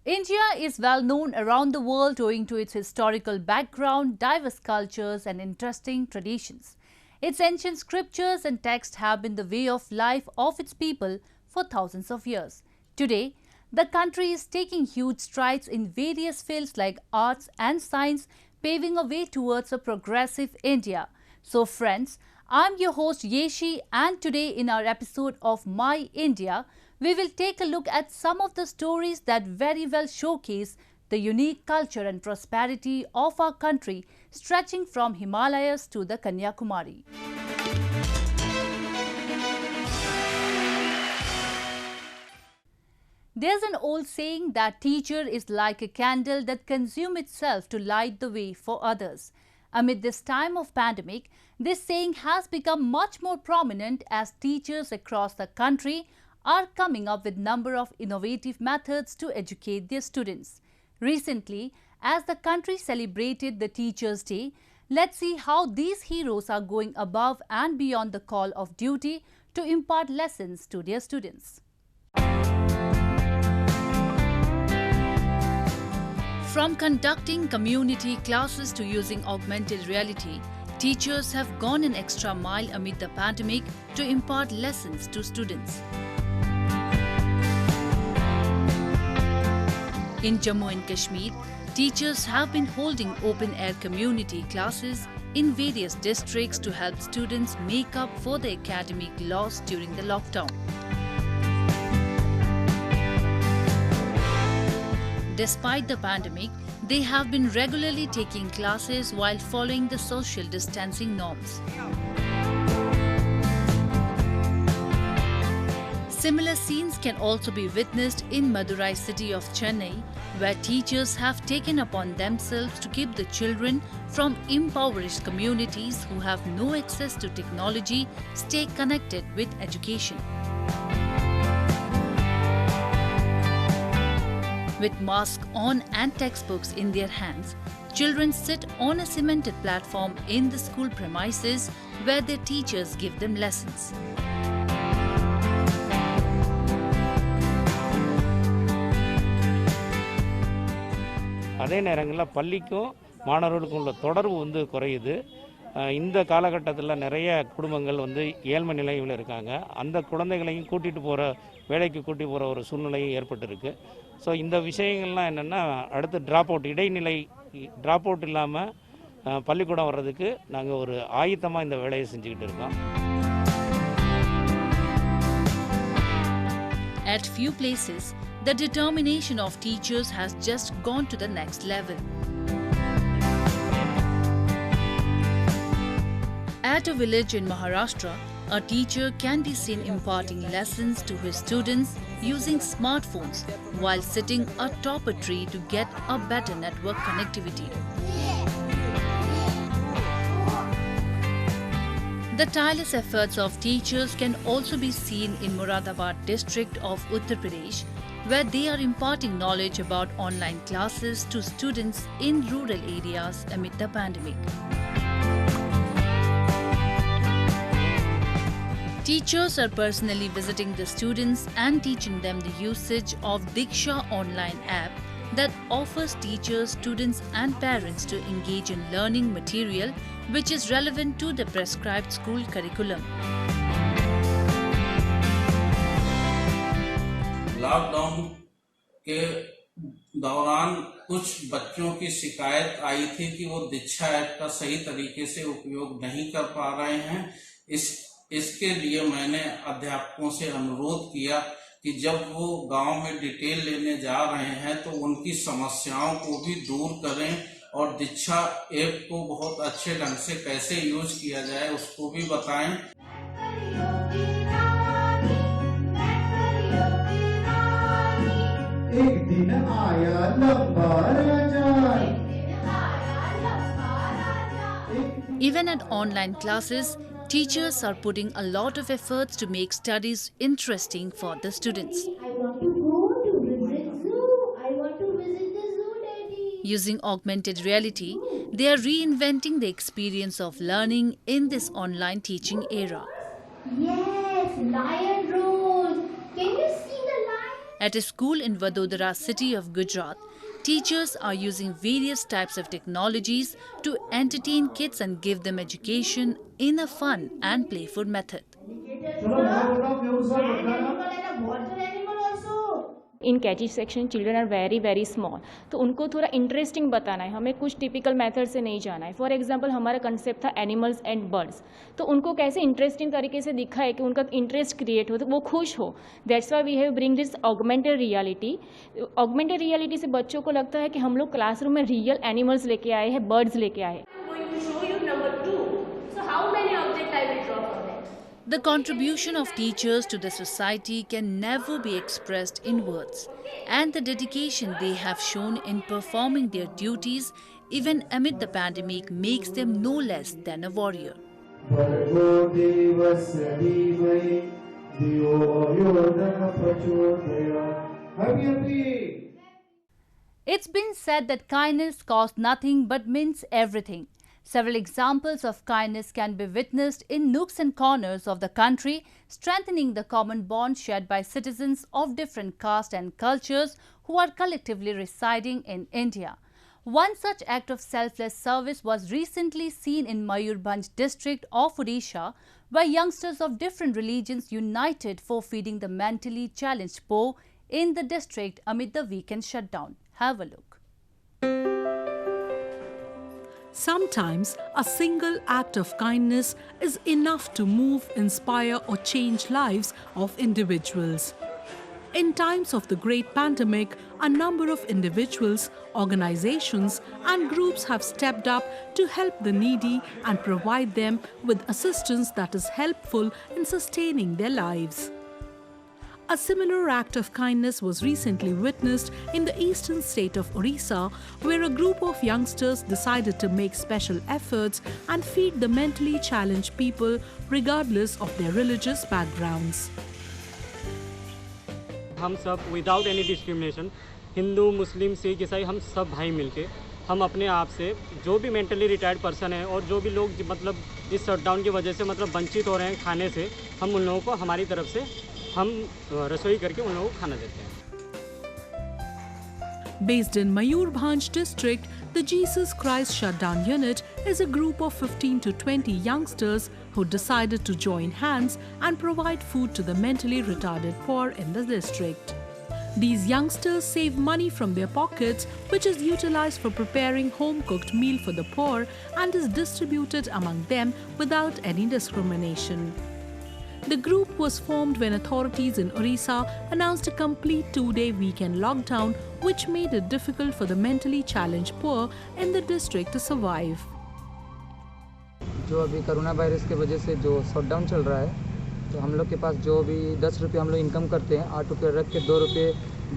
India is well known around the world owing to its historical background, diverse cultures, and interesting traditions. Its ancient scriptures and texts have been the way of life of its people for thousands of years. Today, the country is taking huge strides in various fields like arts and science, paving a way towards a progressive India. So, friends, I'm your host Yeshi, and today in our episode of My India, we will take a look at some of the stories that very well showcase the unique culture and prosperity of our country, stretching from Himalayas to the Kanyakumari. There's an old saying that teacher is like a candle that consumes itself to light the way for others. Amid this time of pandemic, this saying has become much more prominent as teachers across the country are coming up with a number of innovative methods to educate their students. Recently, as the country celebrated the Teachers' Day, let's see how these heroes are going above and beyond the call of duty to impart lessons to their students. From conducting community classes to using augmented reality, teachers have gone an extra mile amid the pandemic to impart lessons to students. In Jammu and Kashmir, teachers have been holding open-air community classes in various districts to help students make up for the academic loss during the lockdown. Despite the pandemic, they have been regularly taking classes while following the social distancing norms. Similar scenes can also be witnessed in Madurai city of Chennai, where teachers have taken upon themselves to keep the children from impoverished communities who have no access to technology stay connected with education. With masks on and textbooks in their hands, children sit on a cemented platform in the school premises where their teachers give them lessons. அதே நேரங்களில் பள்ளிக்கும் மாணவர்களுக்கும் உள்ள தொடர்பு குறையுது. இந்த காலகட்டத்தில் நிறைய குடும்பங்கள் ஏழ்மை நிலையில் இருக்காங்க. அந்த குழந்தைகளையும் வேலைக்கு கூட்டி போகிற ஒரு சூழ்நிலையும் ஏற்பட்டிருக்கு. ஸோ இந்த விஷயங்கள்லாம் என்னென்னா, அடுத்து ட்ராப் அவுட் இல்லாமல் பள்ளிக்கூடம் வர்றதுக்கு நாங்கள் ஒரு ஆயத்தமாக இந்த வேலையை செஞ்சுக்கிட்டு இருக்கோம். At few places, the determination of teachers has just gone to the next level. At a village in Maharashtra, a teacher can be seen imparting lessons to his students using smartphones while sitting atop a tree to get a better network connectivity. The tireless efforts of teachers can also be seen in Moradabad district of Uttar Pradesh, where they are imparting knowledge about online classes to students in rural areas amid the pandemic. Teachers are personally visiting the students and teaching them the usage of Diksha online app that offers teachers, students and parents to engage in learning material which is relevant to the prescribed school curriculum. Lockdown के दौरान कुछ बच्चों की शिकायत आई थी कि वो दीक्षा app का सही तरीके से उपयोग नहीं कर पा रहे हैं। इसके लिए मैंने अध्यापकों से अनुरोध किया कि जब वो गांव में डिटेल लेने जा रहे हैं तो उनकी समस्याओं को भी दूर करें और दीक्षा ऐप को बहुत अच्छे ढंग से कैसे यूज किया जाए उसको भी बताएं। एक दिन आया लंबा राजा। Even at online classes, teachers are putting a lot of efforts to make studies interesting for the students. I want to go to visit zoo. I want to visit the zoo, Daddy. Using augmented reality, they are reinventing the experience of learning in this online teaching era. Yes, lion roars. Can you see the lion? At a school in Vadodara city of Gujarat, teachers are using various types of technologies to entertain kids and give them education in a fun and playful method. In KG section children are very small, तो उनको थोड़ा interesting बताना है, हमें कुछ typical method से नहीं जाना है. फॉर एग्जांपल हमारा कंसेप्ट था एनिमल्स एंड बर्ड्स, तो उनको कैसे इंटरेस्टिंग तरीके से दिखाए कि उनका इंटरेस्ट क्रिएट हो, तो वो खुश हो. That's why we have bring this augmented reality. Augmented reality से बच्चों को लगता है कि हम लोग क्लासरूम में रियल एनिमल्स लेके आए हैं, बर्ड्स लेके आए हैं. The contribution of teachers to the society can never be expressed in words, and the dedication they have shown in performing their duties, even amid the pandemic, makes them no less than a warrior. It's been said that kindness costs nothing but means everything. Several examples of kindness can be witnessed in nooks and corners of the country, strengthening the common bond shared by citizens of different castes and cultures who are collectively residing in India. One such act of selfless service was recently seen in Mayurbhanj district of Odisha, where youngsters of different religions united for feeding the mentally challenged poor in the district amid the weekend shutdown. Have a look. Sometimes a single act of kindness is enough to move, inspire or change lives of individuals. In times of the great pandemic, a number of individuals, organizations and groups have stepped up to help the needy and provide them with assistance that is helpful in sustaining their lives. A similar act of kindness was recently witnessed in the eastern state of Orissa, where a group of youngsters decided to make special efforts and feed the mentally challenged people regardless of their religious backgrounds. हम सब without any discrimination, Hindu, Muslim, Sikh, ईसाई, हम सब भाई मिलके हम अपने आप से जो भी मेंटली रिटायर्ड पर्सन है और जो भी लोग मतलब इस शटडाउन की वजह से मतलब वंचित हो रहे हैं खाने से, हम उन लोगों को हमारी तरफ से हम रसोई करके उन लोगों को खाना देते हैं. Based in Mayurbhanj district, the Jesus Christ Shutdown Unit is a group of 15 to 20 youngsters who decided to join hands and provide food to the mentally retarded poor in the district. These youngsters save money from their pockets, which is utilized for preparing home-cooked meal for the poor and is distributed among them without any discrimination. The group was formed when authorities in Orissa announced a complete 2-day weekend lockdown, which made it difficult for the mentally challenged poor in the district to survive. जो अभी corona virus के वजह से जो shutdown चल रहा है, तो हम लोग के पास जो भी 10 रुपये हम लोग इनकम करते हैं, 8 रुपये रख के 2 रुपये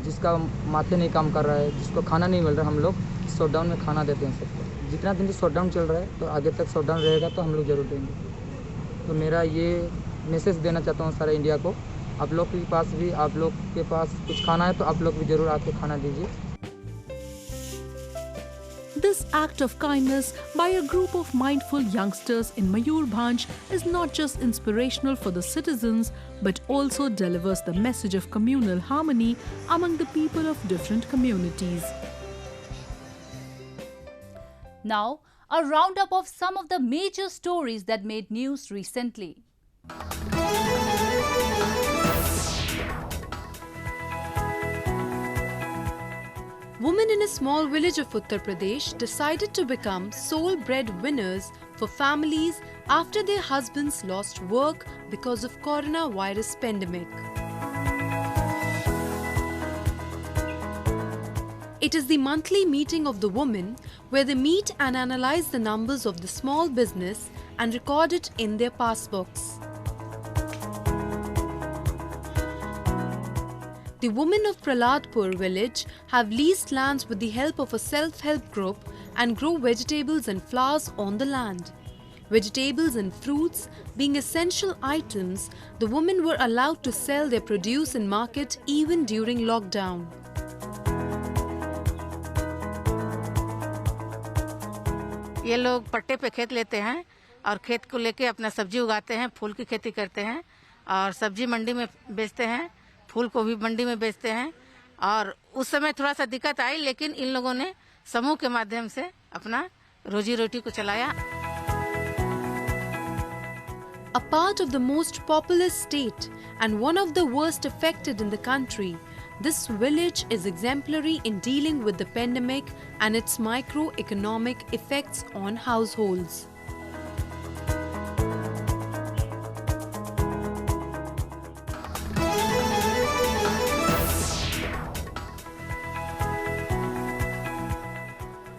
जिसका माथे नहीं काम कर रहा है, जिसको खाना नहीं मिल रहा, हम लोग शटडाउन में खाना देते हैं सबको. जितना दिन शटडाउन चल रहा है, तो आगे तक शटडाउन रहेगा तो हम लोग जरूर देंगे. तो मेरा ये मैसेज देना चाहता हूँ सारा इंडिया को, आप लोग के पास भी, आप लोग के पास कुछ खाना है तो आप लोग भी जरूर आके खाना दीजिए. This act of kindness by a group of mindful youngsters in Mayurbhanj is not just inspirational for the citizens, but also delivers the message of communal harmony among the people of different communities. Now, a roundup of some of the major stories that made news recently. Women in a small village of Uttar Pradesh decided to become sole breadwinners for families after their husbands lost work because of coronavirus pandemic. It is the monthly meeting of the women where they meet and analyze the numbers of the small business and record it in their passbooks. The women of Praladpur village have leased lands with the help of a self-help group and grow vegetables and flowers on the land. Vegetables and fruits being essential items, the women were allowed to sell their produce in market even during lockdown. ये लोग पट्टे पे खेत लेते हैं और खेत को लेके अपना सब्जी उगाते हैं, फूल की खेती करते हैं और सब्जी मंडी में बेचते हैं, फूल को भी मंडी में बेचते हैं। और उस समय थोड़ा सा दिक्कत आई, लेकिन इन लोगों ने समूह के माध्यम से अपना रोजी रोटी को चलाया। A part of the most populous state and one of the worst affected in the country, this village is exemplary in dealing with the pandemic and its microeconomic effects on households.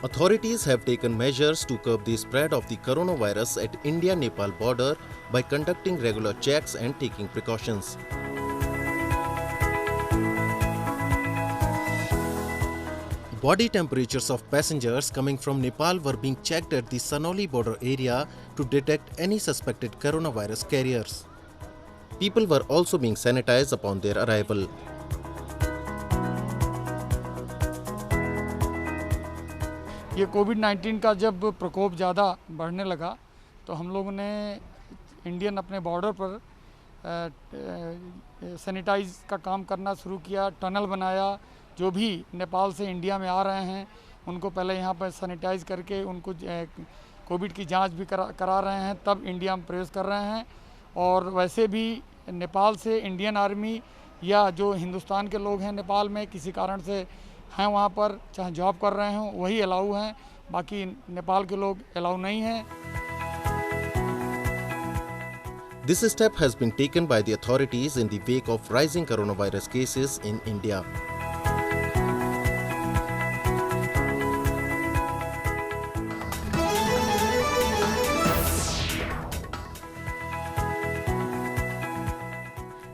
Authorities have taken measures to curb the spread of the coronavirus at India-Nepal border by conducting regular checks and taking precautions. Body temperatures of passengers coming from Nepal were being checked at the Sanauli border area to detect any suspected coronavirus carriers. People were also being sanitized upon their arrival. ये कोविड-19 का जब प्रकोप ज़्यादा बढ़ने लगा तो हम लोगों ने इंडियन अपने बॉर्डर पर सैनिटाइज का काम करना शुरू किया, टनल बनाया। जो भी नेपाल से इंडिया में आ रहे हैं उनको पहले यहाँ पर सैनिटाइज करके उनको कोविड की जांच भी करा रहे हैं, तब इंडिया में प्रवेश कर रहे हैं। और वैसे भी नेपाल से इंडियन आर्मी या जो हिंदुस्तान के लोग हैं नेपाल में किसी कारण से हैं वहाँ पर, चाहे जॉब कर रहे हों, वही अलाउ हैं, बाकी नेपाल के लोग अलाउ नहीं हैं। This step has been taken by the authorities in the wake of rising coronavirus cases in India.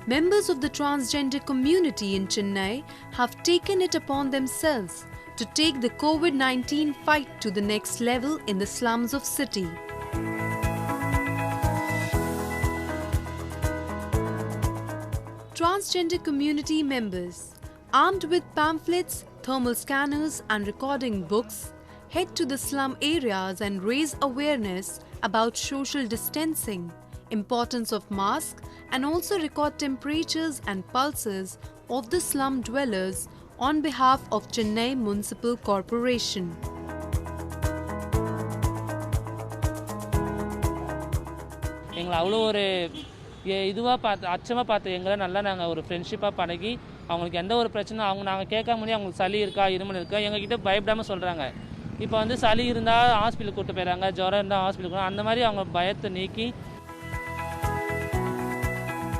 Members of the transgender community in Chennai have taken it upon themselves to take the COVID-19 fight to the next level in the slums of city. Transgender community members, armed with pamphlets, thermal scanners and recording books, head to the slum areas and raise awareness about social distancing, importance of masks, and also record temperatures and pulses of the slum dwellers on behalf of Chennai Municipal Corporation. எங்களை அவ்வளோ ஒரு இதுவாக பார்த்து அச்சமாக பார்த்து எங்களை நல்லா நாங்கள் ஒரு ஃப்ரெண்ட்ஷிப்பாக பழகி அவங்களுக்கு எந்த ஒரு பிரச்சனை நாங்கள் கேட்க முடியும், அவங்களுக்கு சளி இருக்கா இருமல் இருக்கா எங்ககிட்ட பயப்படாமல் சொல்கிறாங்க. இப்போ வந்து சளி இருந்தால் ஹாஸ்பிட்டலுக்கு கூப்பிட்டு போயிடறாங்க, ஜுரம் இருந்தால் ஹாஸ்பிட்டலுக்கு, அந்த மாதிரி அவங்க பயத்தை நீக்கி.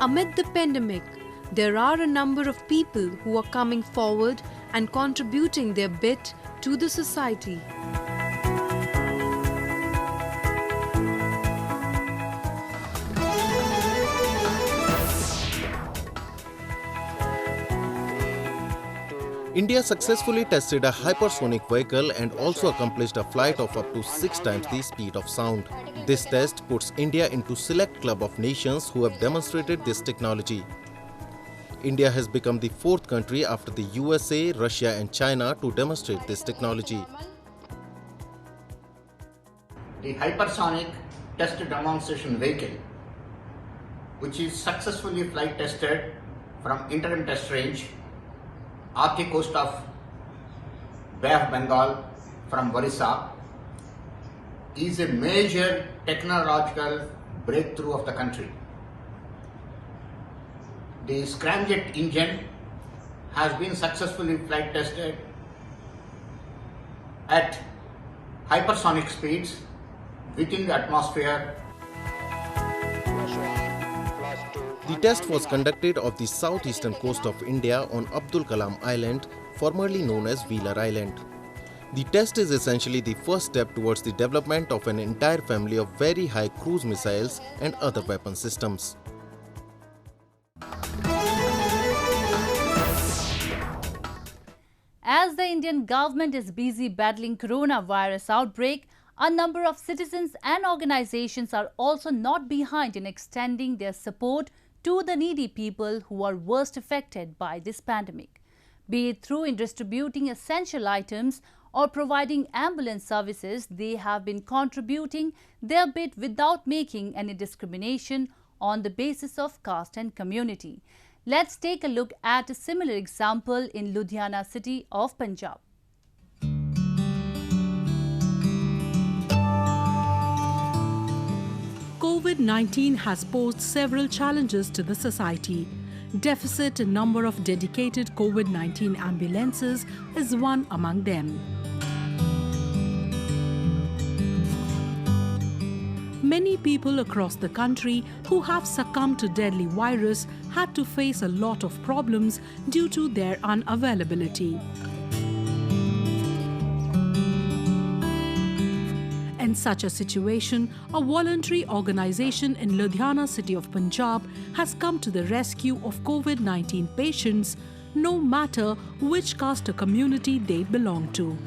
Amid the pandemic, there are a number of people who are coming forward and contributing their bit to the society. India successfully tested a hypersonic vehicle and also accomplished a flight of up to 6 times the speed of sound. This test puts India into select club of nations who have demonstrated this technology. India has become the 4th country after the USA, Russia and China to demonstrate this technology. The hypersonic test demonstration vehicle, which is successfully flight tested from interim test range off the coast of Bay of Bengal from Orissa, is a major technological breakthrough of the country. The scramjet engine has been successfully flight tested at hypersonic speeds within the atmosphere. The test was conducted off the southeastern coast of India on Abdul Kalam Island, formerly known as Wheeler Island. The test is essentially the first step towards the development of an entire family of very high cruise missiles and other weapon systems. As the Indian government is busy battling coronavirus outbreak, a number of citizens and organizations are also not behind in extending their support to the needy people who are worst affected by this pandemic. Be it through in distributing essential items or providing ambulance services, they have been contributing their bit without making any discrimination on the basis of caste and community. Let's take a look at a similar example in Ludhiana city of Punjab. COVID-19 has posed several challenges to the society. Deficit in number of dedicated COVID-19 ambulances is one among them. Many people across the country who have succumbed to deadly virus had to face a lot of problems due to their unavailability. In such a situation, a voluntary organization in Ludhiana city of Punjab has come to the rescue of COVID-19 patients, no matter which caste or community they belong to.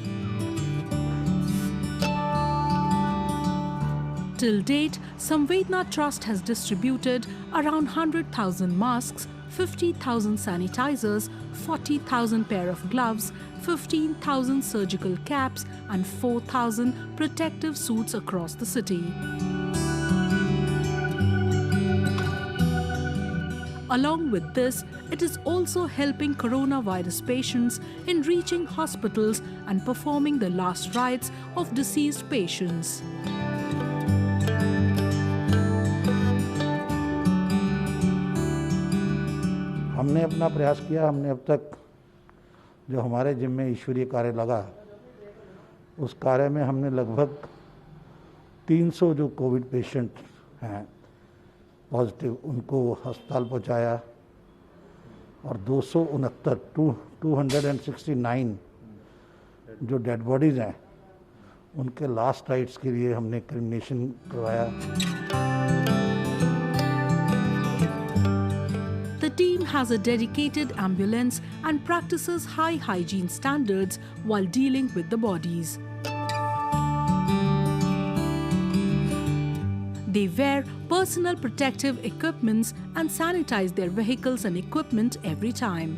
Till date, Samvedna Trust has distributed around 100,000 masks, 50,000 sanitizers, 40,000 pair of gloves, 15,000 surgical caps and 4,000 protective suits across the city. Along with this, it is also helping coronavirus patients in reaching hospitals and performing the last rites of deceased patients. हमने अपना प्रयास किया। हमने अब तक जो हमारे जिम्मे ईश्वरीय कार्य लगा, उस कार्य में हमने लगभग 300 जो कोविड पेशेंट हैं पॉजिटिव, उनको अस्पताल पहुंचाया और 269 जो डेड बॉडीज़ हैं उनके लास्ट राइट्स के लिए हमने क्रिमिनेशन करवाया। The team has a dedicated ambulance and practices high hygiene standards while dealing with the bodies. They wear personal protective equipments and sanitize their vehicles and equipment every time.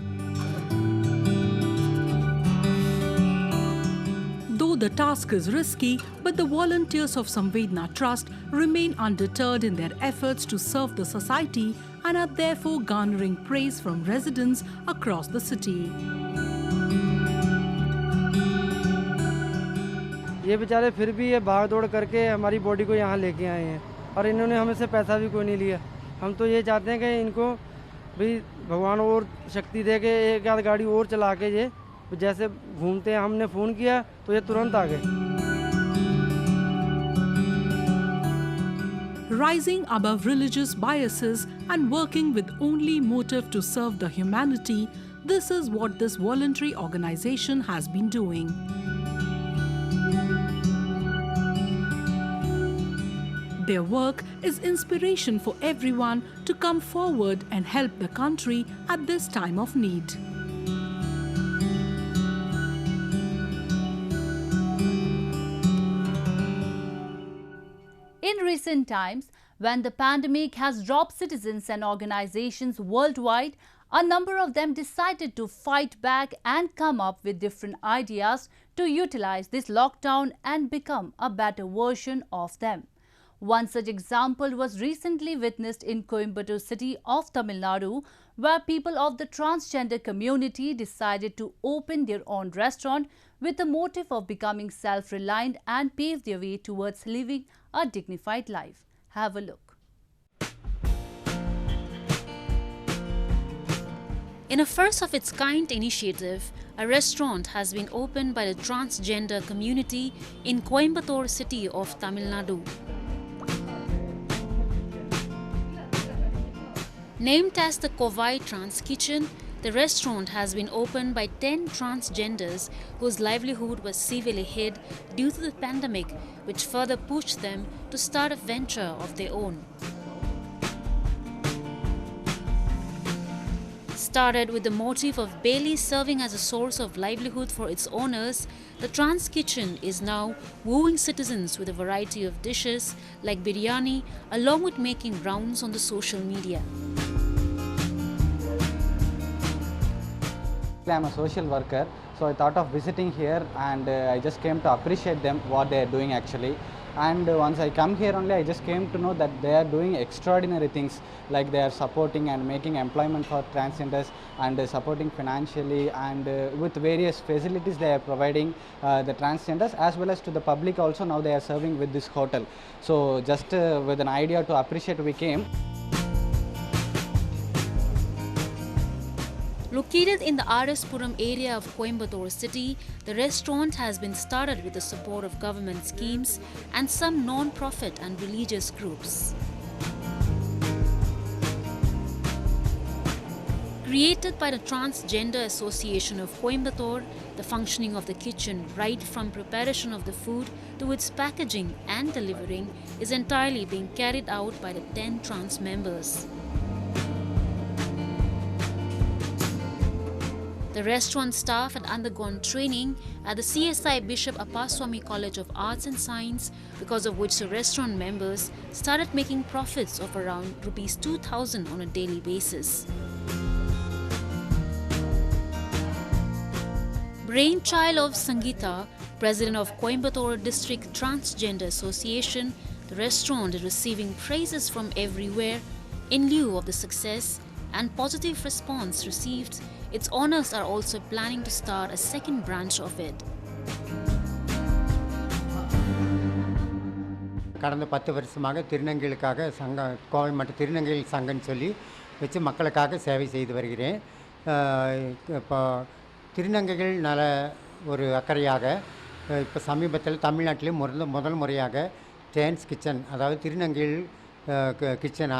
Though the task is risky, but the volunteers of Samvedna Trust remain undeterred in their efforts to serve the society and are therefore garnering praise from residents across the city. ये बेचारे फिर भी ये भाग दौड़ करके हमारी body को यहाँ लेके आए हैं और इन्होंने हमें से पैसा भी कोई नहीं लिया। हम तो ये चाहते हैं कि इनको भी भगवान और शक्ति दे के एक आध गाड़ी और चला के ये जैसे घूमते हैं। हमने फ़ोन किया तो ये तुरंत आ गए। Rising above religious biases and working with only motive to serve the humanity, this is what this voluntary organization has been doing. Their work is inspiration for everyone to come forward and help the country at this time of need. In recent times, when the pandemic has robbed citizens and organizations worldwide, a number of them decided to fight back and come up with different ideas to utilize this lockdown and become a better version of them. One such example was recently witnessed in Coimbatore city of Tamil Nadu, where people of the transgender community decided to open their own restaurant with the motive of becoming self-reliant and pave their way towards living a dignified life. Have a look. In a first-of-its-kind initiative, a restaurant has been opened by the transgender community in Coimbatore city of Tamil Nadu. Named as the Kovai Trans Kitchen, the restaurant has been opened by 10 transgenders whose livelihood was severely hit due to the pandemic, which further pushed them to start a venture of their own. Started with the motive of barely serving as a source of livelihood for its owners, the Trans Kitchen is now wooing citizens with a variety of dishes like biryani, along with making rounds on the social media. I'm a social worker, so I thought of visiting here and I just came to appreciate them, what they are doing actually. And once I come here only, I just came to know that they are doing extraordinary things, like they are supporting and making employment for transgenders and supporting financially, and with various facilities they are providing the transgenders as well as to the public also. Now they are serving with this hotel. So just with an idea to appreciate, we came. Located in the R.S. Puram area of Coimbatore city, the restaurant has been started with the support of government schemes and some non-profit and religious groups. Created by the Transgender Association of Coimbatore, the functioning of the kitchen, right from preparation of the food to its packaging and delivering, is entirely being carried out by the 10 trans members. The restaurant staff had undergone training at the CSI Bishop Appaswamy College of Arts and Science, because of which the restaurant members started making profits of around Rs 2,000 on a daily basis. Brainchild of Sangeeta, president of Coimbatore District Transgender Association, the restaurant is receiving praises from everywhere. In lieu of the success and positive response received, its owners are also planning to start a second branch of it. கடந்த 10 வருஷமாக திருநங்கைகளுக்காக கோவை மற்றும் திருநங்கைகள் சங்கம்னு சொல்லி வச்சு மக்களுக்காக சேவை செய்து வருகிறேன். இப்போ திருநங்கைகள் நல ஒரு அக்கறையாக இப்போ சமீபத்தில் தமிழ்நாட்டிலே முதல் முறையாக ஜெயன்ஸ் கிச்சன், அதாவது திருநங்கைகள் கிச்சன்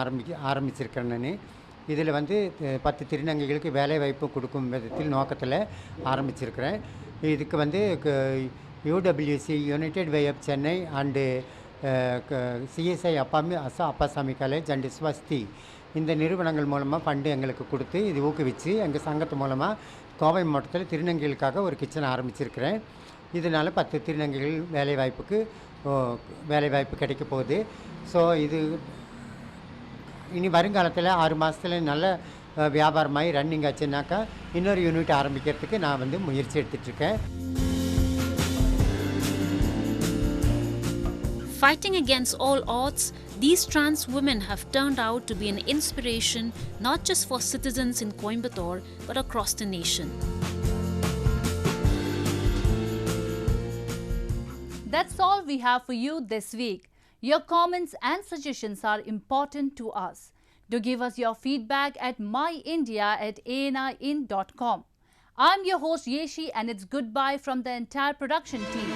ஆரம்பிச்சிருக்கிறேன் நான். இதில் வந்து 10 திருநங்கைகளுக்கு வேலை வாய்ப்பு கொடுக்கும் விதத்தில் நோக்கத்தில் ஆரம்பிச்சிருக்கிறேன். இதுக்கு வந்து UWC united way of Chennai and CSI Appasamy college and Swasti இந்த நிறுவனங்கள் மூலமாக ஃபண்டு எங்களுக்கு கொடுத்து இது ஊக்குவிச்சு எங்கள் சங்கத்து மூலமாக கோவை மாவட்டத்தில் திருநங்கைகளுக்காக ஒரு கிச்சன் ஆரம்பிச்சிருக்கிறேன். இதனால் 10 திருநங்கைகள் வேலைவாய்ப்பு கிடைக்க போகுது. ஸோ இது இனி வருங்காலத்தில் 6 மாதத்தில் நல்ல வியாபாரமாகி ரன்னிங் ஆச்சுன்னாக்கா இன்னொரு யூனிட் ஆரம்பிக்கிறதுக்கு நான் வந்து முயற்சி எடுத்துகிட்ருக்கேன். Fighting against all odds, these trans women have turned out to be an inspiration not just for citizens in Coimbatore but across the nation. That's all we have for you this week. Your comments and suggestions are important to us. Do give us your feedback at myindia@ani.in.com. I'm your host Yeshi, and it's goodbye from the entire production team.